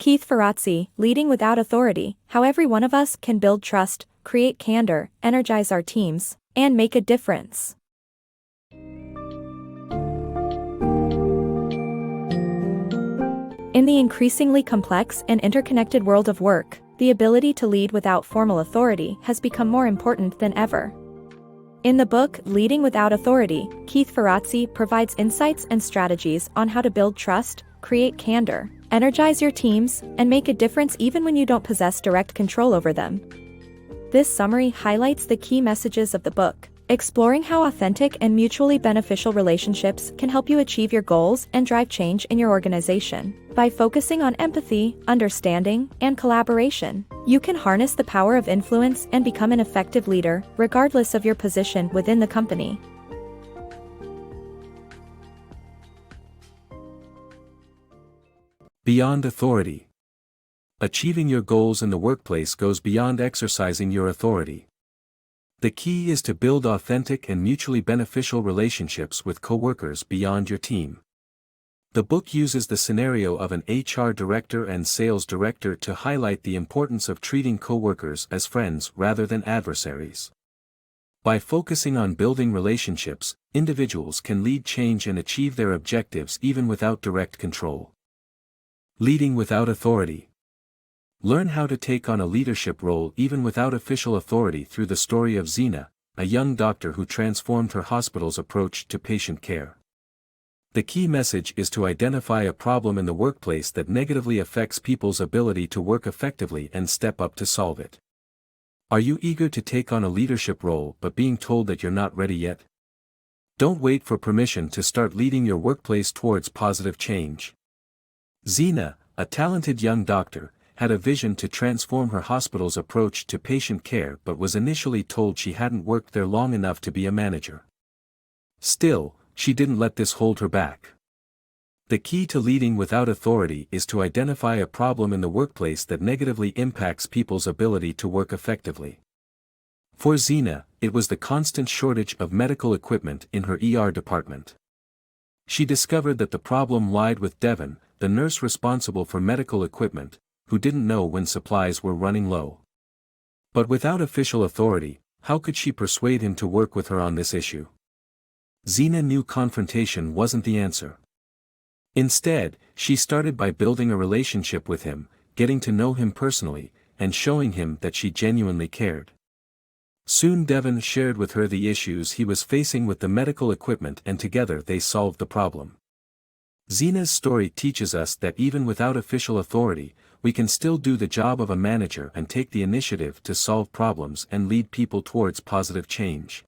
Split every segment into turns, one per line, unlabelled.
Keith Ferrazzi, Leading Without Authority, How Every One of Us Can Build Trust, Create Candor, Energize Our Teams, and Make a Difference. In the increasingly complex and interconnected world of work, the ability to lead without formal authority has become more important than ever. In the book, Leading Without Authority, Keith Ferrazzi provides insights and strategies on how to build trust, create candor, energize your teams, and make a difference even when you don't possess direct control over them. This summary highlights the key messages of the book, exploring how authentic and mutually beneficial relationships can help you achieve your goals and drive change in your organization. By focusing on empathy, understanding, and collaboration, you can harness the power of influence and become an effective leader, regardless of your position within the company.
Beyond authority. Achieving your goals in the workplace goes beyond exercising your authority. The key is to build authentic and mutually beneficial relationships with coworkers beyond your team. The book uses the scenario of an HR director and sales director to highlight the importance of treating coworkers as friends rather than adversaries. By focusing on building relationships, individuals can lead change and achieve their objectives even without direct control. Leading without authority. Learn how to take on a leadership role even without official authority through the story of Zena, a young doctor who transformed her hospital's approach to patient care. The key message is to identify a problem in the workplace that negatively affects people's ability to work effectively and step up to solve it. Are you eager to take on a leadership role but being told that you're not ready yet? Don't wait for permission to start leading your workplace towards positive change. Zena, a talented young doctor, had a vision to transform her hospital's approach to patient care but was initially told she hadn't worked there long enough to be a manager. Still, she didn't let this hold her back. The key to leading without authority is to identify a problem in the workplace that negatively impacts people's ability to work effectively. For Zena, it was the constant shortage of medical equipment in her ER department. She discovered that the problem lied with Devon, the nurse responsible for medical equipment, who didn't know when supplies were running low. But without official authority, how could she persuade him to work with her on this issue? Zena knew confrontation wasn't the answer. Instead, she started by building a relationship with him, getting to know him personally, and showing him that she genuinely cared. Soon Devon shared with her the issues he was facing with the medical equipment and together they solved the problem. Zena's story teaches us that even without official authority, we can still do the job of a manager and take the initiative to solve problems and lead people towards positive change.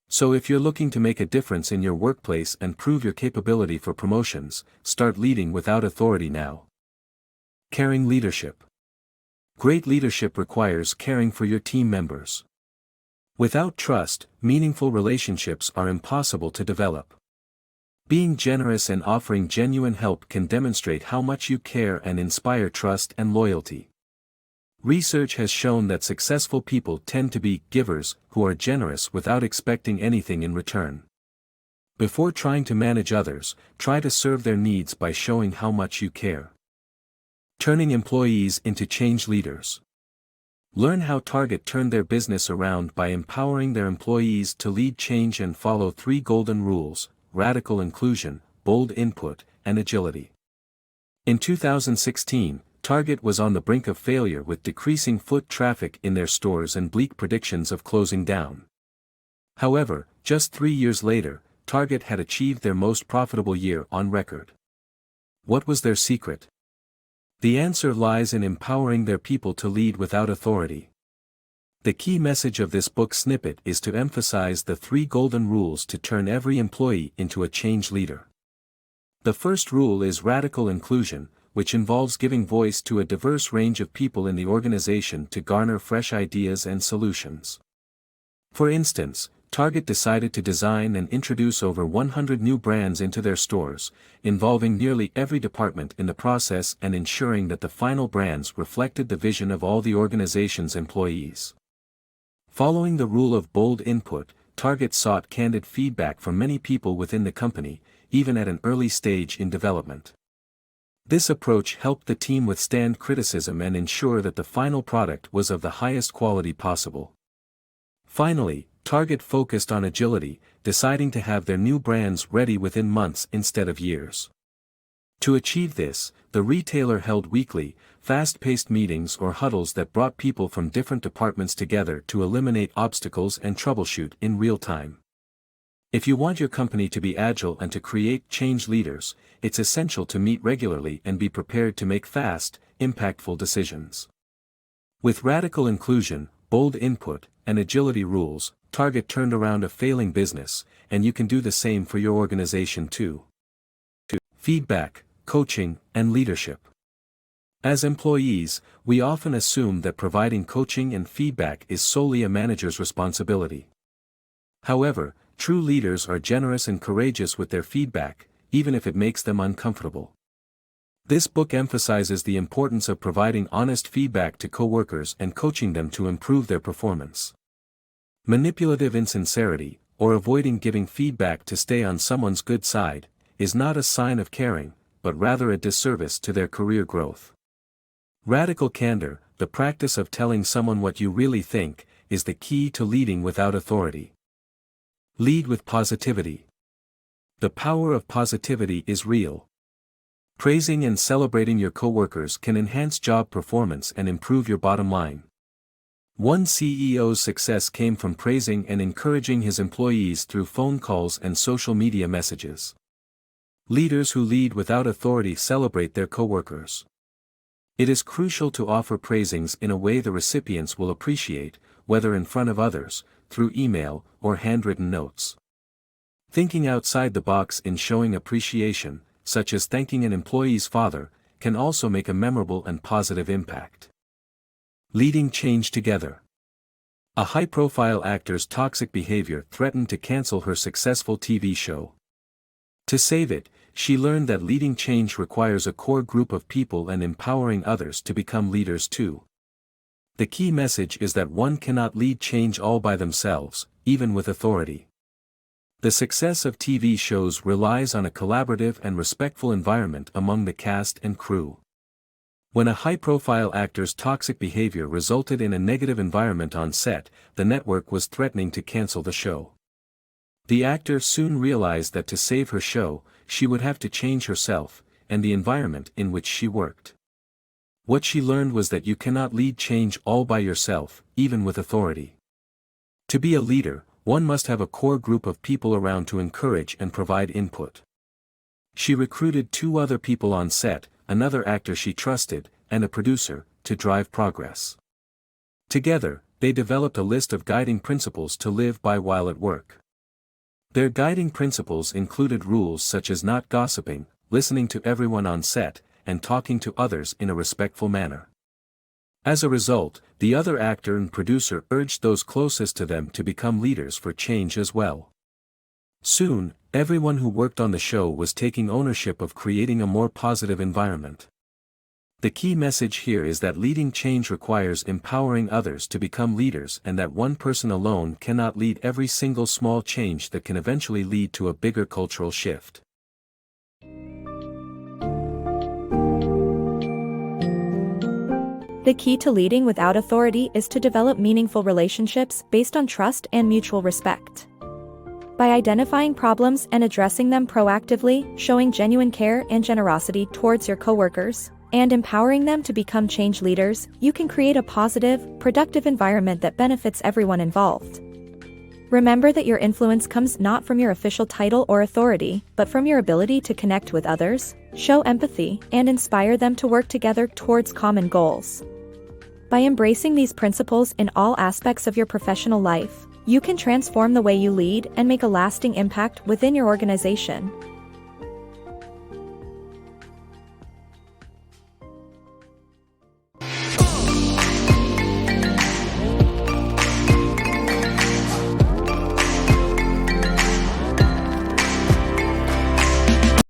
So if you're looking to make a difference in your workplace and prove your capability for promotions, start leading without authority now. Caring leadership. Great leadership requires caring for your team members. Without trust, meaningful relationships are impossible to develop. Being generous and offering genuine help can demonstrate how much you care and inspire trust and loyalty. Research has shown that successful people tend to be givers who are generous without expecting anything in return. Before trying to manage others, try to serve their needs by showing how much you care. Turning employees into change leaders. Learn how Target turned their business around by empowering their employees to lead change and follow 3 golden rules: radical inclusion, bold input, and agility. In 2016, Target was on the brink of failure with decreasing foot traffic in their stores and bleak predictions of closing down. However, just 3 years later, Target had achieved their most profitable year on record. What was their secret? The answer lies in empowering their people to lead without authority. The key message of this book snippet is to emphasize the 3 golden rules to turn every employee into a change leader. The first rule is radical inclusion, which involves giving voice to a diverse range of people in the organization to garner fresh ideas and solutions. For instance, Target decided to design and introduce over 100 new brands into their stores, involving nearly every department in the process and ensuring that the final brands reflected the vision of all the organization's employees. Following the rule of bold input, Target sought candid feedback from many people within the company, even at an early stage in development. This approach helped the team withstand criticism and ensure that the final product was of the highest quality possible. Finally, Target focused on agility, deciding to have their new brands ready within months instead of years. To achieve this, the retailer held weekly, fast-paced meetings or huddles that brought people from different departments together to eliminate obstacles and troubleshoot in real time. If you want your company to be agile and to create change leaders, it's essential to meet regularly and be prepared to make fast, impactful decisions. With radical inclusion, bold input, and agility rules, Target turned around a failing business, and you can do the same for your organization too. Feedback, coaching, and leadership. As employees, we often assume that providing coaching and feedback is solely a manager's responsibility. However, true leaders are generous and courageous with their feedback, even if it makes them uncomfortable. This book emphasizes the importance of providing honest feedback to coworkers and coaching them to improve their performance. Manipulative insincerity, or avoiding giving feedback to stay on someone's good side, is not a sign of caring, but rather a disservice to their career growth. Radical candor, the practice of telling someone what you really think, is the key to leading without authority. Lead with positivity. The power of positivity is real. Praising and celebrating your coworkers can enhance job performance and improve your bottom line. One CEO's success came from praising and encouraging his employees through phone calls and social media messages. Leaders who lead without authority celebrate their coworkers. It is crucial to offer praisings in a way the recipients will appreciate, whether in front of others, through email, or handwritten notes. Thinking outside the box in showing appreciation, such as thanking an employee's father, can also make a memorable and positive impact. Leading change together. A high-profile actor's toxic behavior threatened to cancel her successful TV show. To save it, she learned that leading change requires a core group of people and empowering others to become leaders too. The key message is that one cannot lead change all by themselves, even with authority. The success of TV shows relies on a collaborative and respectful environment among the cast and crew. When a high-profile actor's toxic behavior resulted in a negative environment on set, the network was threatening to cancel the show. The actor soon realized that to save her show, she would have to change herself, and the environment in which she worked. What she learned was that you cannot lead change all by yourself, even with authority. To be a leader, one must have a core group of people around to encourage and provide input. She recruited 2 other people on set, another actor she trusted, and a producer, to drive progress. Together, they developed a list of guiding principles to live by while at work. Their guiding principles included rules such as not gossiping, listening to everyone on set, and talking to others in a respectful manner. As a result, the other actor and producer urged those closest to them to become leaders for change as well. Soon, everyone who worked on the show was taking ownership of creating a more positive environment. The key message here is that leading change requires empowering others to become leaders and that one person alone cannot lead every single small change that can eventually lead to a bigger cultural shift.
The key to leading without authority is to develop meaningful relationships based on trust and mutual respect. By identifying problems and addressing them proactively, showing genuine care and generosity towards your coworkers, and empowering them to become change leaders, you can create a positive, productive environment that benefits everyone involved. Remember that your influence comes not from your official title or authority, but from your ability to connect with others, show empathy, and inspire them to work together towards common goals. By embracing these principles in all aspects of your professional life, you can transform the way you lead and make a lasting impact within your organization.